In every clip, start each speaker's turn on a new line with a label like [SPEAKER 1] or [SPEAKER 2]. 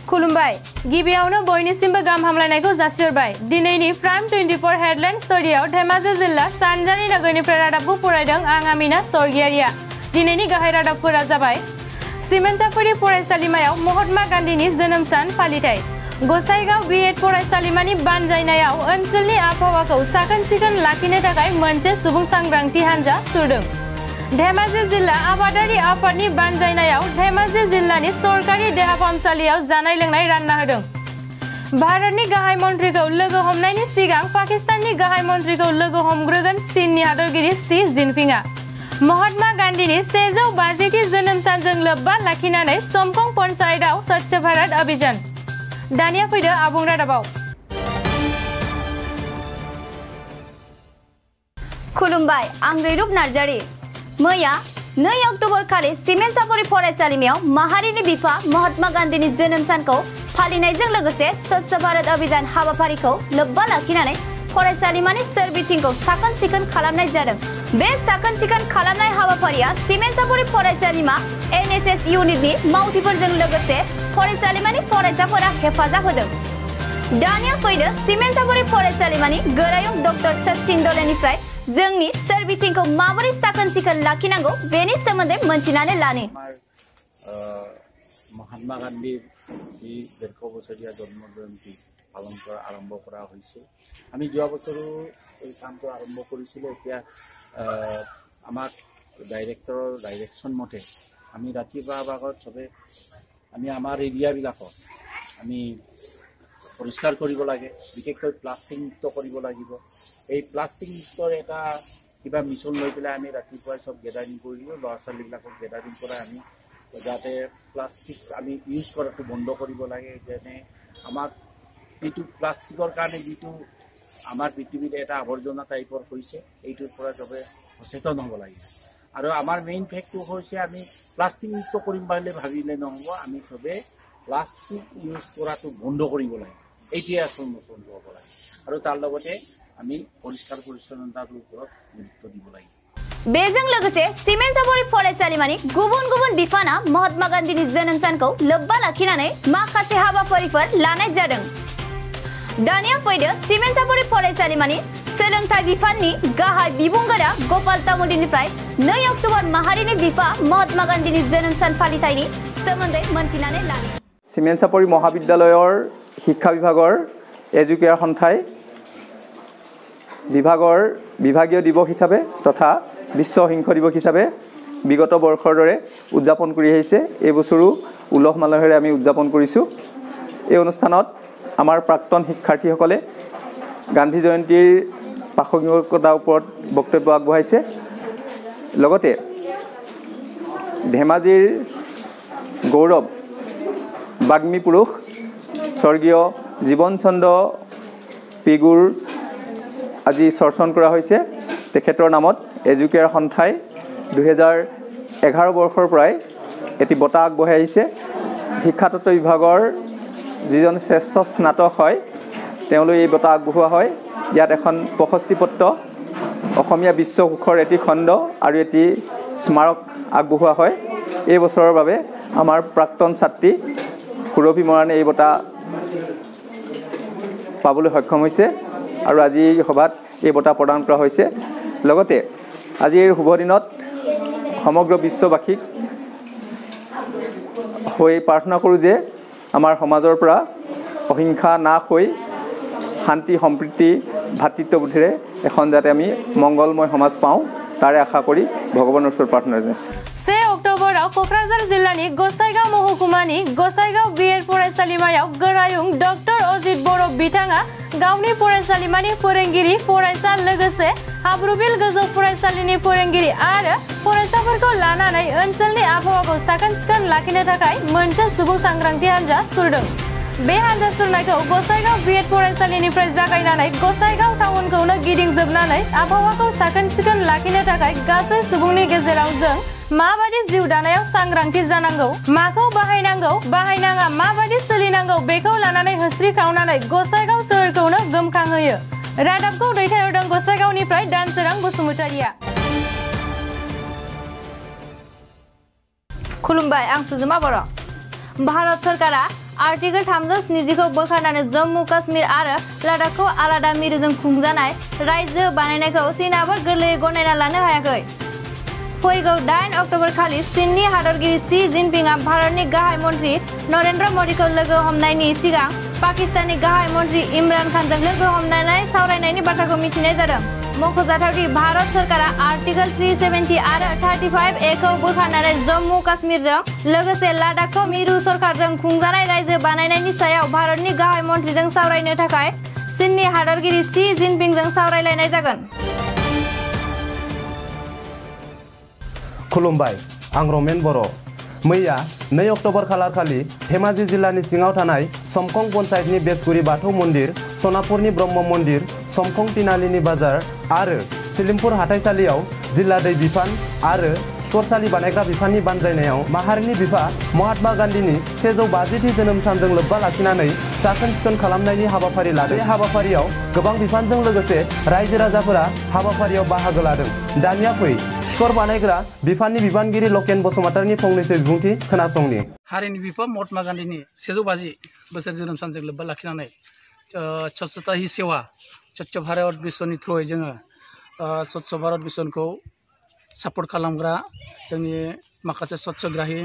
[SPEAKER 1] खुलुमबाय गिबियावनो बयनिसिमबो गाहाम हामलायनायखौ जासिहरबाय दिनैनि प्राइम 24 हेडलाइन स्टुडियाव धेमाजि जिल्ला सानजारि नगरनिफ्राय रादाबखौ फरायदों आं आमिना सरगियारिया दिनैनि गाहाय रादाबफोरा जाबाय सिमेन्सापुरि फरायसालिमायाव महात्मा गान्धीनि जोनोम सान फालिथाय गसाइगाव बीएड फरायसालिमानि बानजायनायाव ओनसोलनि आबहावाखौ साखोन-सिखोन लाखिनो थाखाय मोनसे सुबुं सांग्रांथि हानजा सुरदों धेमाजि जिल्ला आबादारि आफादनि बानजायनायाव धेमाजि जिल्लानि सरकारि देहा फाहामसालियाव जानाय लोंनाय रानना होदों भारतनि गाहाय मन्थ्रिखौ लोगो हमनायनि सिगां पाकिस्ताननि गाहाय मन्थ्रिखौ लोगो हमग्रोगोन चीननि हादरगिरि शी जिनपिंआ महात्मा गान्धीनि 150थि जोनोम सानजों लोब्बा लाखिनानै समखं पन्चायतआव स्वच्छ भारत अभियान दानिया फैदो आबुं रादाबाव
[SPEAKER 2] खुलुमबाय आं रैरुप नार्जारि मैया 2 अक्ट'बर खालि सिमेन्सापुरि फरायसालिमायाव माहारिनि बिफा महात्मा गान्धीनि जोनोम सानखौ फालिनायजों लोगोसे स्वच्छ भारत अभियान हाबाफारिखौ लोब्बा लाखिनानै फरायसालिमानि सोरबिथिंखौ साखोन-सिखोन खालामनाय जादों बे साखोन-सिखोन खालामनाय हाबाफारिया सिमेन्सापुरि फरायसालिमा एनएसएस इउनिटनि मावथिफोरजों लोगोसे फरायसालिमानि फरायसाफोरा हेफाजाब होदों दानिया फैदो सिमेन्सापुरि फरायसालिमानि गोरायुं डक्टर सचिन दलेनिफ्राय जोंनि सोरबिथिंखौ माबोरै साखोन-सिखोन लाखिनांगौ बेनि सोमोन्दै मोनथिनानै लानि
[SPEAKER 3] महात्मा गान्धीर 150 বছৰীয়া জন্মজয়ন্তী পালন কৰা আৰম্ভ কৰা হৈছে আমি যোৱা বছৰো এই কামটো আৰম্ভ কৰিছিলোঁ এতিয়া আমাক ডাইৰেক্টৰৰ ডাইৰেকশ্যন মতে আমি ৰাতিপুৱা ভাগত সবে আমি আমাৰ এৰিয়াবিলাকত আমি পৰিষ্কাৰ কৰিব লাগে বিশেষকৈ প্লাষ্টিক মুক্ত কৰিব লাগিব এই প্লাষ্টিক মুক্তৰ এটা কিবা মিছন লৈ পেলাই আমি ৰাতিপুৱাই সব গেদাৰিং কৰিলো ল'ৰা ছোৱালীবিলাকক গেদাৰিং কৰা আমি যাতে প্লাষ্টিক আমি ইউজ কৰাটো বন্ধ কৰিব লাগে যেনে আমাৰ এইটো প্লাষ্টিকৰ কাৰণে যিটো আমাৰ পৃথিৱীত এটা আৱৰ্জনা টাইপৰ হৈছে এইটোৰ পৰা সবে সচেতন হ'ব লাগে আৰু আমাৰ মেইন ফেক্টটো হৈছে আমি প্লাষ্টিক মুক্ত কৰিম বুলি ভাবিলে নহ'ব আমি সবে প্লাষ্টিক ইউজ কৰাটো বন্ধ কৰিব লাগে এইটোৱে আচল মচল হ'ব লাগে আৰু তাৰ লগতে আমি পৰিষ্কাৰ পৰিচ্ছন্নতাৰ ওপৰত গুৰুত্ব দিব লাগে
[SPEAKER 2] बेजों लोगोसे सिमेन्सापुरि फरायसालिमानि गुबुन-गुबुन बिफाना महात्मा गान्धीनि जोनोम सानखौ लोब्बा लाखिनानै माखासे हाबाफारिफोर लानाय जादों दानिया फैदो सिमेन्सापुरि फरायसालिमानि सोलोंथाइ बिफाननि गाहाय बिबुंगोरा गपाल तामुलीनिफ्राय 2 अक्ट'बर माहारिनि बिफा महात्मा गान्धीनि जोनोम सान फालिथायनि सोमोन्दै मोनथिनानै लानि
[SPEAKER 4] सिमेन्सापुरि महाविद्यालयৰ শিক্ষা বিভাগৰ এডুকেয়াৰ সন্থাই বিভাগৰ বিভাগীয় দিৱস হিচাপে তথা বিশ্ব অহিংস দিৱস হিচাপে বিগত বৰ্ষৰ দৰে উদযাপন কৰি আহিছে এই বছৰো উলহ মালহেৰে আমি উদযাপন কৰিছো এই অনুষ্ঠানত আমাৰ প্ৰাক্তন শিক্ষাৰ্থীসকলে গান্ধী জয়ন্তীৰ প্ৰাসংগিকতাৰ ওপৰত বক্তব্য আগবঢ়াইছে লগতে ধেমাজিৰ গৌৰৱ বাগ্মী পুৰুষ স্বৰ্গীয় জীৱন চন্দ্ৰ পিগুৰ আজি চৰ্চন কৰা হৈছে তেখেতৰ নামত এডুকেয়াৰ সন্থাই 2011 বৰ্ষৰ পৰাই এটি বঁটা আগবঢ়াই আহিছে শিক্ষাতত্ত্ব বিভাগৰ যিজন শ্ৰেষ্ঠ স্নাতক হয় তেওঁলৈ এই বঁটা আগবঢ়োৱা হয় ইয়াত এখন প্ৰশস্তি পত্ৰ অসমীয়া বিশ্বকোষৰ এটি খণ্ড আৰু এটি স্মাৰক আগবঢ়োৱা হয় এই বছৰৰ বাবে আমাৰ প্ৰাক্তন ছাত্ৰী সুৰভি মৰাণে এই বঁটা পাবলৈ সক্ষম হৈছে আৰু আজি সভাত এই বঁটা প্ৰদান কৰা হৈছে লগতে আজিৰ শুভ দিনত সমগ্ৰ বিশ্ববাসীক হৈ প্ৰাৰ্থনা কৰোঁ যে আমাৰ সমাজৰ পৰা অহিংসা নাশ হৈ শান্তি সম্প্ৰীতি ভাতৃত্ববোধেৰে এখন যাতে আমি মংগলময় সমাজ পাওঁ তাৰে আশা কৰি ভগৱানৰ ওচৰত প্ৰাৰ্থনা জনাইছোঁ
[SPEAKER 1] 2 अक्ट'बराव क'क्राझार जिल्लानि गसाइगाव महकुमानि गसाइगाव बीएड फरायसालिमायाव गोरायुं डक्टर अजित बर' बिथाङा गावनि फरायसालिमानि फोरोंगिरि फरायसा लोगोसे हाब्रुबिल गोजौ फरायसालिनि फोरोंगिरि आरो फरायसाफोरखौ लानानै ओनसोलनि आबहावाखौ साखोन-सिखोन लाखिनो थाखाय मोनसे सुबुं सांग्रांथि हानजा सुरदों बे हानजा सुरनायखौ गसाइगाव बीएड फरायसालिनिफ्राय जागायनानै गसाइगाव टाउनखौनो गिदिंजोबनानै आबहावाखौ साखोन-सिखोन लाखिनो थाखाय गासै सुबुंनि गेजेराव जों माबादि जिउ दानायाव सांग्रांथि जानांगौ माखौ बाहायनांगौ बाहायनाङा माबादि सोलिनांगौ बेखौ लानानै होस्रि खावनानै गसाइगाव सोहोरखौनो गोमखांहोयो रादाबखौ दैथायहरदों गसाइगावनिफ्राय दानसोरां बसुमतारिया
[SPEAKER 2] खुलुमबाय आं सुजुमा बर' भारत सरकारा
[SPEAKER 1] आर्टिकल 370 खौ बोखारनानै जम्मु काश्मीर आरो लादाखखौ आलादा मिरुजों खुंजानाय रायजो बानायनायखौ चीनआबो गोरलैयै गनायना लानो हायाखै। फैगौ 8 अक्ट'बर खालि चीननि हादरगिरि शी जिनपिंआ भारतनि गाहाय मन्त्रि नरेन्द्र मदिखौ लोगो हमनायनि सिगां पाकिस्ताननि गाहाय मन्त्रि इमरान खानजों लोगो हमनानै सावरायनायनि बाथ्राखौ मिथिनाय जादों। मख'जाथावदि भारत सरकारा आर्टिकल 370 आरो 35A खौ बोखारनानै जम्मु काश्मीरजों लोगोसे लादाखखौ मिरु सरकारजों खुंजानाय रायजो बानायनायनि सायाव भारतनि गाहाय मन्त्रिजों सावरायनो थाखाय चीननि हादरगिरि शी जिनपिंजों सावरायलायनाय जागोन।
[SPEAKER 5] खुलुमबाय, आं रमेन बर'। मैया 2 अक्ट'बर खालार खालि धेमाजि जिल्लानि सिङाव थानाय समखं पन्चायतनि बेसगुरि बाथौ मन्दिर, सनापुरनि ब्रह्म मन्दिर, समखं तिनालिनि बाजार आरो सिलिमपुर हाथाइसालियाव जिल्ला दै बिफान आरो खिखरसालि बानायग्रा बिफाननि बानजायनायाव माहारिनि बिफा महात्मा गान्धीनि 150थि जोनोम सानजों लोब्बा लाखिनानै साखोन सिखोन खालामनायनि हाबाफारि लादों। बे हाबाफारियाव गोबां बिफानजों लोगोसे रायजो राजाफोरा हाबाफारियाव बाहागो लादों। दानिया फै खिखर बानायग्रा बिफाननि बिबानगिरि लकेन बसुमतारीनि फंनैसो बिबुंथि खोनासंनि।
[SPEAKER 6] हारिनि बिफा महात्मा गान्धीनि 150 बोसोर जोनोम सानजों लोब्बा लाखिनानै स्वच्छता ही सेवा स्वच्छ भारत मिशननि थ्रुयै जोङो स्वच्छ भारत मिशनखौ सापर्ट खालामग्रा जोंनि माखासे स्वच्छग्राहि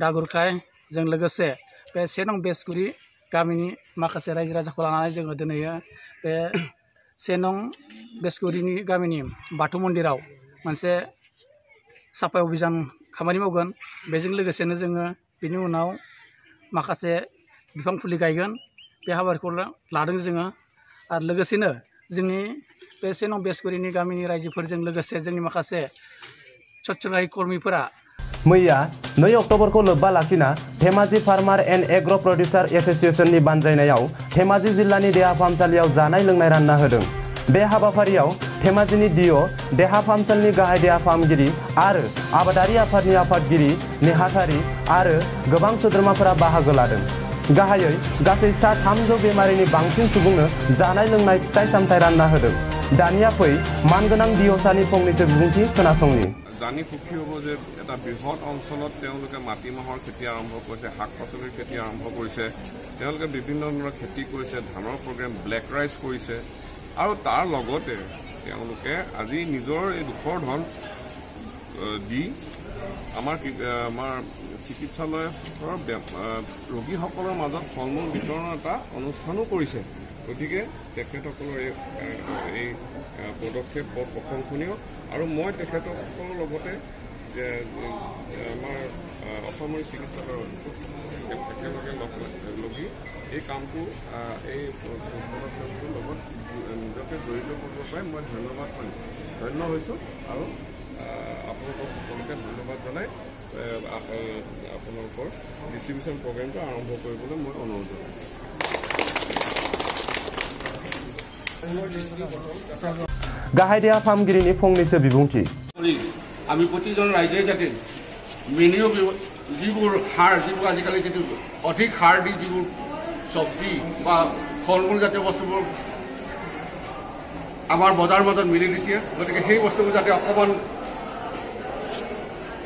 [SPEAKER 6] दागुरखाय जों लोगोसे बे 1 नं बेसगुरि गामिनि माखासे रायजो राजाखौ लानानै जोङो दिनै बे 1 नं बेसगुरिनि गामिनि बाथौ मन्दिराव मोनसे साफाय अभियान खामानि मावगोन। बेजों लोगोसेनो जोङो बेनि उनाव माखासे बिफां फुलि गायगोन। बे हाबाफारिखौ लादों जोङो आरो लोगोसेनो जोंनि बे 1 नं बेसगुरिनि गामिनि रायजोफोरजों लोगोसे जोंनि माखासे स्वच्छग्राहि कर्मिफोरा
[SPEAKER 5] मैया 2 अक्ट'बरखौ लोब्बा लाखिना Dhemaji farmer and agro' producer एस'सिएशननि बानजायनायाव धेमाजि जिल्लानि देहा फाहामसालियाव जानाय लोंनाय रानना होदों। बे हाबाफारियाव धेमाजिनि डिअ, देहा फाहामसालिनि गाहाय देहा फाहामगिरि आरो आबादारि आफादनि आफादगिरि नेहाथारि आरो गोबां सोद्रोमाफोरा बाहागो लादों। गाहायै गासै सा 300 बेमारिनि बांसिन सुबुंनो जानाय लोंनाय फिथाइ सामथाइ रानना होदों। दानिया फै मानगोनां डिअसानि फंनैसो बिबुंथि खोनासंनि।
[SPEAKER 7] জানি সুখী হ'ব যে এটা বৃহৎ অঞ্চলত তেওঁলোকে মাটিমাহৰ খেতি আৰম্ভ কৰিছে, শাক পাচলিৰ খেতি আৰম্ভ কৰিছে, তেওঁলোকে বিভিন্ন ধৰণৰ খেতি কৰিছে, ধানৰ প্ৰগ্ৰেম ব্লেক ৰাইচ কৰিছে আৰু তাৰ লগতে তেওঁলোকে আজি নিজৰ এই দুখৰ ধন দি আমাৰ চিকিৎসালয়ৰ ৰোগীসকলৰ মাজত ফল মূল বিতৰণৰ এটা অনুষ্ঠানো কৰিছে। গতিকে তেখেতসকলৰ এই পদক্ষেপ বৰ প্ৰশংসনীয় আৰু মই তেখেতসকলৰ লগতে যে আমাৰ অসমৰ চিকিৎসালয়ৰ একেলগে লগি এই কামটো এই পদক্ষেপটোৰ লগত নিজকে জড়িত কৰিব পাই মই ধন্য হৈছোঁ আৰু আপোনালোকক সকলোকে ধন্যবাদ জনাই আপোনালোকৰ ডিষ্ট্ৰিবিউশ্যন প্ৰগ্ৰেমটো আৰম্ভ কৰিবলৈ মই অনুৰোধ জনাইছোঁ।
[SPEAKER 5] गाहाय देहा फाहामगिरिनि फंनैसो बिबुंथि।
[SPEAKER 8] আমি প্ৰতিজন ৰাইজে যাতে বিনিয়োগ যিবোৰ সাৰ যিবোৰ আজিকালি যিটো অধিক সাৰ দি যিবোৰ চব্জি বা ফল মূল জাতীয় বস্তুবোৰ আমাৰ বজাৰৰ মাজত মিলি দিছে, গতিকে সেই বস্তুবোৰ যাতে অকণমান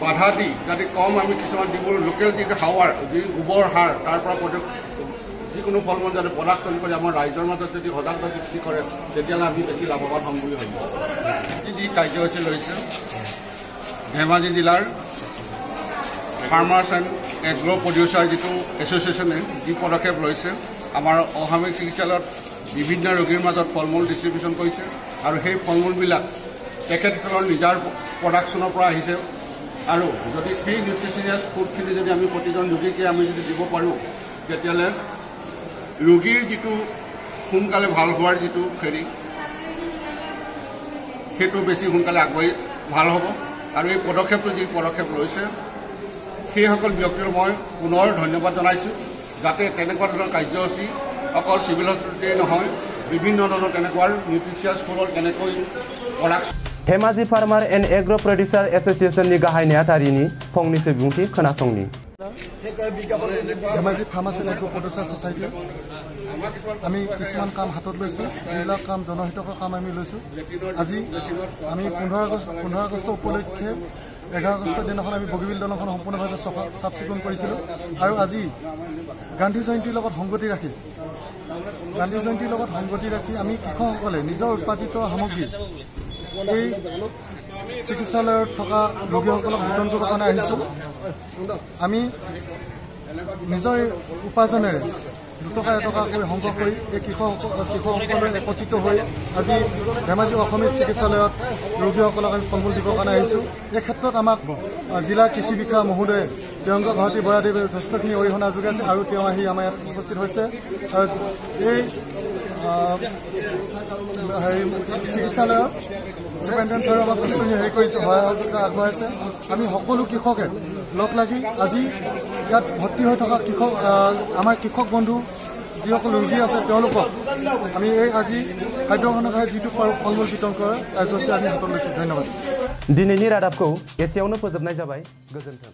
[SPEAKER 8] বাধা দি যাতে কম আমি কিছুমান যিবোৰ লোকেল যিটো সাৰ যি গোবৰ সাৰ তাৰ পৰা যিকোনো ফল মূল যাতে প্ৰডাকশ্যন কৰি আমাৰ ৰাইজৰ মাজত যদি সজাগতা সৃষ্টি কৰে তেতিয়াহ'লে আমি বেছি লাভৱান হ'ম বুলি ভাবিছোঁ। যি কাৰ্যসূচী লৈছে ধেমাজি জিলাৰ ফাৰ্মাৰ্ছ এণ্ড এগ্ৰ' প্ৰডিউচাৰ যিটো এছ'চিয়েশ্যনে যি পদক্ষেপ লৈছে, আমাৰ অসামৰিক চিকিৎসালয়ত বিভিন্ন ৰোগীৰ মাজত ফল মূল ডিষ্ট্ৰিবিউশ্যন কৰিছে আৰু সেই ফল মূলবিলাক তেখেতসকলৰ নিজৰ প্ৰডাকশ্যনৰ পৰা আহিছে আৰু যদি সেই নিউট্ৰিচিয়াছ ফুডখিনি যদি আমি প্ৰতিজন ৰোগীকে আমি যদি দিব পাৰোঁ তেতিয়াহ'লে ৰোগীৰ যিটো সোনকালে ভাল হোৱাৰ যিটো সেইটো বেছি সোনকালে আগবাঢ়ি ভাল হ'ব আৰু এই পদক্ষেপটো যি পদক্ষেপ লৈছে সেইসকল ব্যক্তিক মই পুনৰ ধন্যবাদ জনাইছোঁ, যাতে তেনেকুৱা ধৰণৰ কাৰ্যসূচী অকল চিভিল হস্পিটেলেই নহয় বিভিন্ন ধৰণৰ তেনেকুৱা নিউট্ৰিচিয়াছ ফুডৰ কেনেকৈ production.
[SPEAKER 5] Dhemaji farmer and agro' producer एस'सिएशननि गाहाय नेहाथारिनि फंनैसो बिबुंथि खोनासंनि।
[SPEAKER 9] Dhemaji farmers and agro' producer society আমি কিছুমান কাম হাতত লৈছোঁ, যিবিলাক কাম জনহিতকৰ কাম আমি লৈছোঁ। আজি আমি 15 আগষ্ট উপলক্ষে 11 আগষ্টৰ দিনাখন আমি বগীবিল দলংখন সম্পূৰ্ণভাৱে চাফ চিকুণ কৰিছিলোঁ আৰু আজি গান্ধী জয়ন্তীৰ লগত সংগতি ৰাখি আমি কৃষকসকলে নিজৰ উৎপাদিত সামগ্ৰী এই চিকিৎসালয়ত থকা ৰোগীসকলক বিতৰণ কৰাৰ কাৰণে আহিছোঁ। আমি নিজৰ উপাৰ্জনেৰে 2 টকা 1 টকাকৈ সংগ্ৰহ কৰি এই কৃষকসকলে একত্ৰিত হৈ আজি ধেমাজি অসমীয়া চিকিৎসালয়ত ৰোগীসকলক আমি ফল মূল দিবৰ কাৰণে আহিছোঁ। এই ক্ষেত্ৰত আমাক জিলাৰ কৃষি বিষয়া মহোদয়ে প্ৰিয়ংকা ভাৰতী বৰাদেৱে যথেষ্টখিনি অৰিহণা যোগাইছে আৰু তেওঁ আহি আমাৰ ইয়াত উপস্থিত হৈছে আৰু এই চিকিৎসালয়ৰ চুপাৰিণ্টেণ্ডেণ্ট ছাৰে আমাক যথেষ্টখিনি কৰিছে, সহায়তা আগবঢ়াইছে। আমি সকলো কৃষকে লগ লাগি আজি ইয়াত ভৰ্তি হৈ থকা আমাৰ কৃষক বন্ধু যিসকল ৰোগী আছে তেওঁলোকক আমি এই আজি খাদ্য গ্ৰহণৰ কাৰণে যিটো পাৰোঁ ফল মূল বিতৰণ কৰাৰ কাৰ্যসূচী আমি হাতত লৈছোঁ। ধন্যবাদ।
[SPEAKER 5] दिनैनि रादाबखौ एसेयावनो फोजोबनाय जाबाय। गोजोन्थों।